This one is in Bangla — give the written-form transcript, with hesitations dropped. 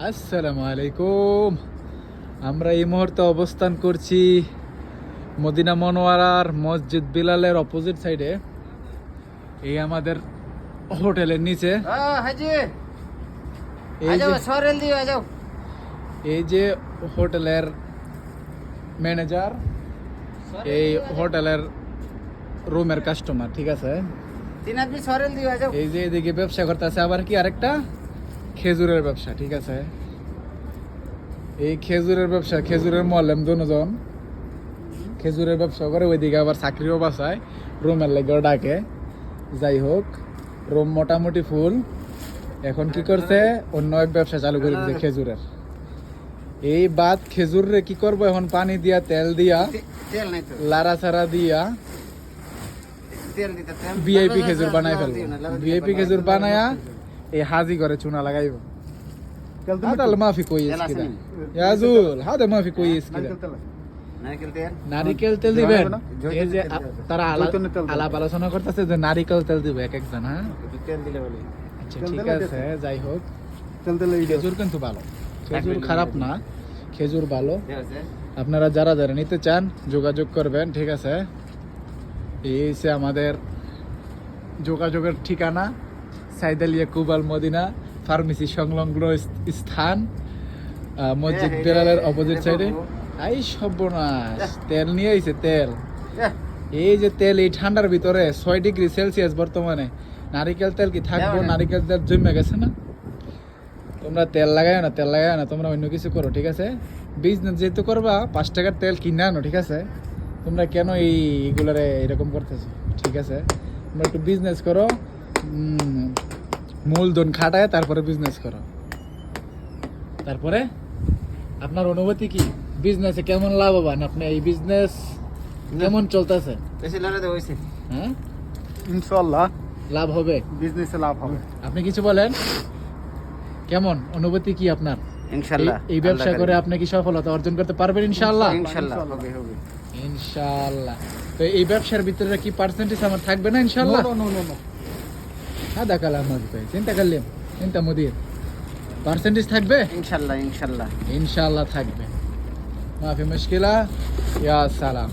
আসসালামু আলাইকুম। আমরা এই মুহূর্তে অবস্থান করছি মদিনা মনোয়ারার মসজিদ বিলালের অপোজিট সাইডে। এই আমাদের হোটেলের নিচে এই যে হোটেলের ম্যানেজার, এই হোটেলের রুমের কাস্টমার, ঠিক আছে। এই যে এদিকে ব্যবসা করতেছে আবার কি আরেকটা খেজুরের ব্যবসা, ঠিক আছে। এই খেজুরের ব্যবসা, খেজুরের মলেম দুজন খেজুরের ব্যবসা করে, ওইদিকে আবার চাকরিও বাসায়, রুমের লেগেও ডাকে। যাই হোক, রুম মোটামুটি ফুল। এখন কি করছে, অন্য এক ব্যবসা চালু করে দিচ্ছে খেজুরের। এই বাদ খেজুর রে কি করবো এখন, পানি দিয়া তেল দিয়া লাড়া ছাড়া দিয়া ভিআইপি খেজুর বানাই ফেলবো। ভিআইপি খেজুর বানায়া এই হাজি করে চুনা লাগাইব। هذا اللي ما في كويس كده يا زول، هذا ما في كويس كده। নারিকেল তেল দিবেন। এই যে তারা আলাপ আলোচনা করতেছে যে নারিকেল তেল দিবে এক একজন। হ্যাঁ, আচ্ছা ঠিক আছে। যাই হোক, খেজুর কিন্তু ভালো, খেজুর খারাপ না, খেজুর ভালো। আপনারা যারা যারা নিতে চান যোগাযোগ করবেন, ঠিক আছে। এই হচ্ছে আমাদের যোগাযোগের ঠিকানা, সাইদাল ইয়াকুব আল মদিনা ফার্মেসি সংলগ্ন স্থান, মসজিদ বিলালের অপোজিট সাইডে। এই সর্বনাশ, তেল নিয়ে আইছে তেল। এই যে তেল, এই ঠান্ডার ভিতরে 6 ডিগ্রি সেলসিয়াস বর্তমানে। নারিকেল তেল কি থাকবো? নারিকেল তেল জমে গেছে না। তোমরা তেল লাগাই না, তেল লাগাই না, তোমরা অন্য কিছু করো, ঠিক আছে। বিজনেস যেহেতু করবা, 5 টাকার তেল কিনে আনো, ঠিক আছে। তোমরা কেন এইগুলারে এরকম করতেছো, ঠিক আছে। তোমরা একটু বিজনেস করো, মূলধন খাটায় তারপরে বিজনেস করো। তারপরে আপনার অনুভূতি কি, বিজনেসে কেমন লাভবান আপনি? এই বিজনেস কেমন চলতেছে? হ্যাঁ, ইনশাআল্লাহ লাভ হবে, বিজনেসে লাভ হবে। আপনি কিছু বলেন, কেমন অনুভূতি কি আপনার? ইনশাআল্লাহ এই ব্যবসা করে আপনি কি সফলতা অর্জন করতে পারবেন? ইনশাআল্লাহ, ইনশাআল্লাহ হবে হবে ইনশাআল্লাহ। তো এই ব্যবসার ভিতরে কি পার্সেন্টেজ আমার থাকবে না? ইনশাআল্লাহ। নো নো নো هذا كلام مظبوط، انت كلم، انت مدير، পার্সেন্টেজ থাকবে ইনশাআল্লাহ ইনশাআল্লাহ ইনশাআল্লাহ থাকবে। ما في مشكلة يا سلام।